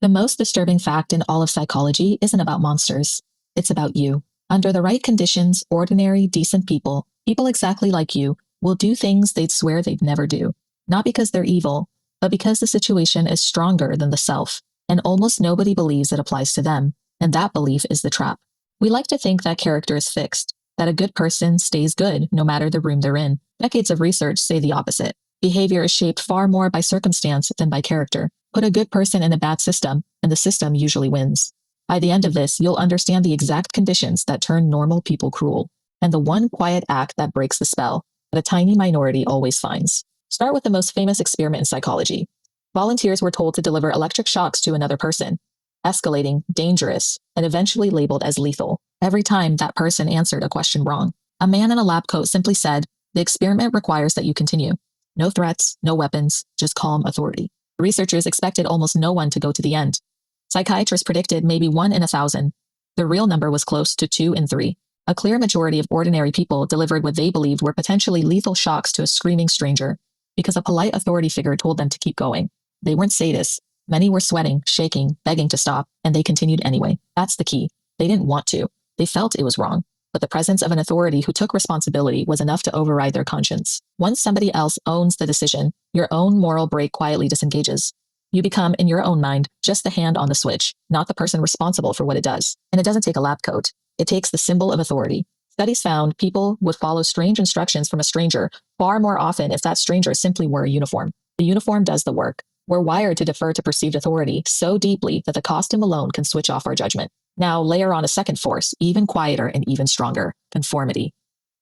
The most disturbing fact in all of psychology isn't about monsters. It's about you. Under the right conditions, ordinary, decent people, people exactly like you, will do things they'd swear they'd never do. Not because they're evil, but because the situation is stronger than the self, and almost nobody believes it applies to them, and that belief is the trap. We like to think that character is fixed, that a good person stays good no matter the room they're in. Decades of research say the opposite. Behavior is shaped far more by circumstance than by character. Put a good person in a bad system, and the system usually wins. By the end of this, you'll understand the exact conditions that turn normal people cruel, and the one quiet act that breaks the spell that a tiny minority always finds. Start with the most famous experiment in psychology. Volunteers were told to deliver electric shocks to another person, escalating, dangerous, and eventually labeled as lethal, every time that person answered a question wrong. A man in a lab coat simply said, "The experiment requires that you continue. No threats, no weapons, just calm authority." Researchers expected almost no one to go to the end. Psychiatrists predicted maybe 1 in 1,000. The real number was close to 2 in 3. A clear majority of ordinary people delivered what they believed were potentially lethal shocks to a screaming stranger, because a polite authority figure told them to keep going. They weren't sadists. Many were sweating, shaking, begging to stop, and they continued anyway. That's the key. They didn't want to. They felt it was wrong. But the presence of an authority who took responsibility was enough to override their conscience. Once somebody else owns the decision, your own moral brake quietly disengages. You become, in your own mind, just the hand on the switch, not the person responsible for what it does. And it doesn't take a lab coat. It takes the symbol of authority. Studies found people would follow strange instructions from a stranger far more often if that stranger simply wore a uniform. The uniform does the work. We're wired to defer to perceived authority so deeply that the costume alone can switch off our judgment. Now layer on a second force, even quieter and even stronger: conformity.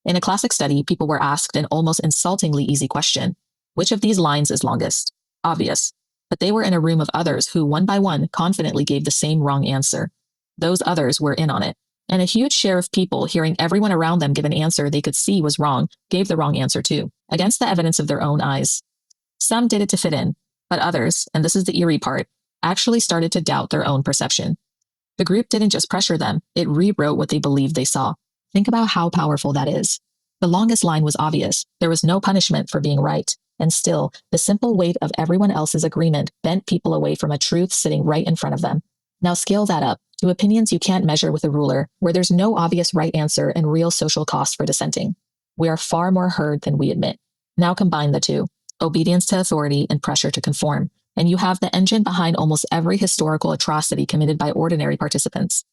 In a classic study, people were asked an almost insultingly easy question: which of these lines is longest? Obvious. But they were in a room of others who, one by one, confidently gave the same wrong answer. Those others were in on it. And a huge share of people, hearing everyone around them give an answer they could see was wrong, gave the wrong answer too, against the evidence of their own eyes. Some did it to fit in, but others, and this is the eerie part, actually started to doubt their own perception. The group didn't just pressure them, it rewrote what they believed they saw. Think about how powerful that is. The longest line was obvious. There was no punishment for being right. And still, the simple weight of everyone else's agreement bent people away from a truth sitting right in front of them. Now scale that up to opinions you can't measure with a ruler, where there's no obvious right answer and real social cost for dissenting. We are far more heard than we admit. Now combine the two: obedience to authority and pressure to conform, and you have the engine behind almost every historical atrocity committed by ordinary participants.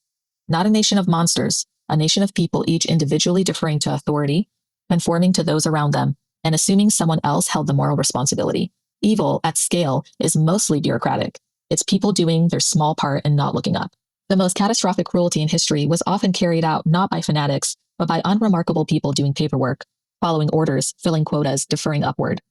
Not a nation of monsters, a nation of people each individually deferring to authority, conforming to those around them, and assuming someone else held the moral responsibility. Evil, at scale, is mostly bureaucratic. It's people doing their small part and not looking up. The most catastrophic cruelty in history was often carried out not by fanatics, but by unremarkable people doing paperwork, following orders, filling quotas, deferring upward.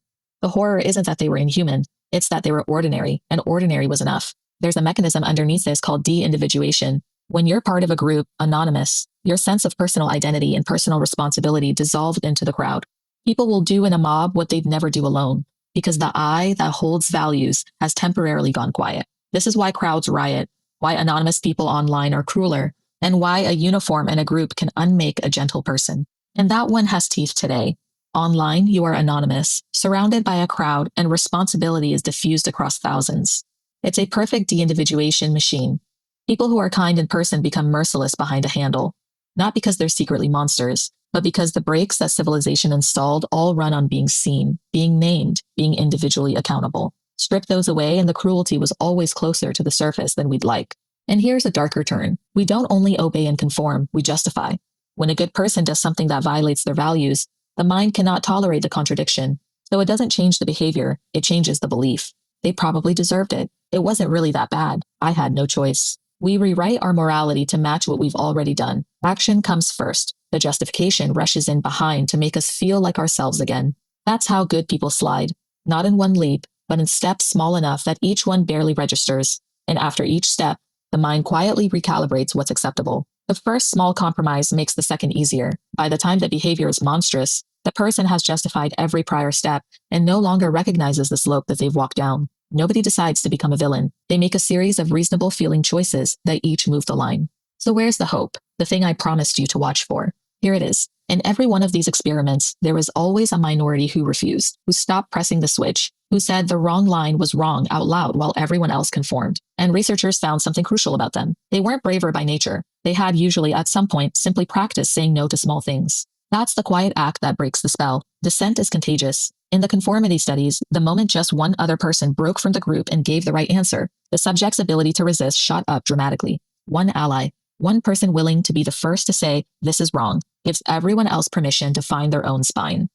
The horror isn't that they were inhuman, it's that they were ordinary, and ordinary was enough. There's a mechanism underneath this called de-individuation. When you're part of a group, anonymous, your sense of personal identity and personal responsibility dissolved into the crowd. People will do in a mob what they'd never do alone, because the I that holds values has temporarily gone quiet. This is why crowds riot, why anonymous people online are crueler, and why a uniform in a group can unmake a gentle person. And that one has teeth today. Online, you are anonymous, surrounded by a crowd, and responsibility is diffused across thousands. It's a perfect de-individuation machine. People who are kind in person become merciless behind a handle, not because they're secretly monsters, but because the brakes that civilization installed all run on being seen, being named, being individually accountable. Strip those away and the cruelty was always closer to the surface than we'd like. And here's a darker turn. We don't only obey and conform, we justify. When a good person does something that violates their values, the mind cannot tolerate the contradiction. So it doesn't change the behavior, it changes the belief. They probably deserved it. It wasn't really that bad. I had no choice. We rewrite our morality to match what we've already done. Action comes first. The justification rushes in behind to make us feel like ourselves again. That's how good people slide. Not in one leap, but in steps small enough that each one barely registers. And after each step, the mind quietly recalibrates what's acceptable. The first small compromise makes the second easier. By the time the behavior is monstrous, the person has justified every prior step and no longer recognizes the slope that they've walked down. Nobody decides to become a villain. They make a series of reasonable feeling choices that each move the line. So where's the hope? The thing I promised you to watch for. Here it is. In every one of these experiments, there was always a minority who refused, who stopped pressing the switch, who said the wrong line was wrong out loud while everyone else conformed. And researchers found something crucial about them. They weren't braver by nature. They had usually at some point simply practiced saying no to small things. That's the quiet act that breaks the spell. Dissent is contagious. In the conformity studies, the moment just one other person broke from the group and gave the right answer, the subject's ability to resist shot up dramatically. One ally, one person willing to be the first to say, this is wrong, gives everyone else permission to find their own spine.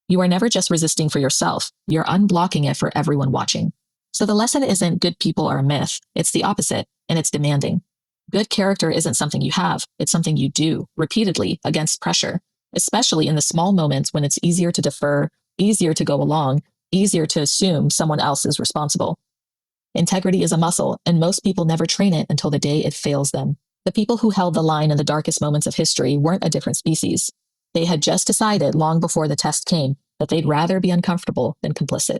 You are never just resisting for yourself, you're unblocking it for everyone watching. So the lesson isn't good people are a myth, it's the opposite, and it's demanding. Good character isn't something you have, it's something you do, repeatedly, against pressure, especially in the small moments when it's easier to defer, easier to go along, easier to assume someone else is responsible. Integrity is a muscle, and most people never train it until the day it fails them. The people who held the line in the darkest moments of history weren't a different species. They had just decided long before the test came that they'd rather be uncomfortable than complicit.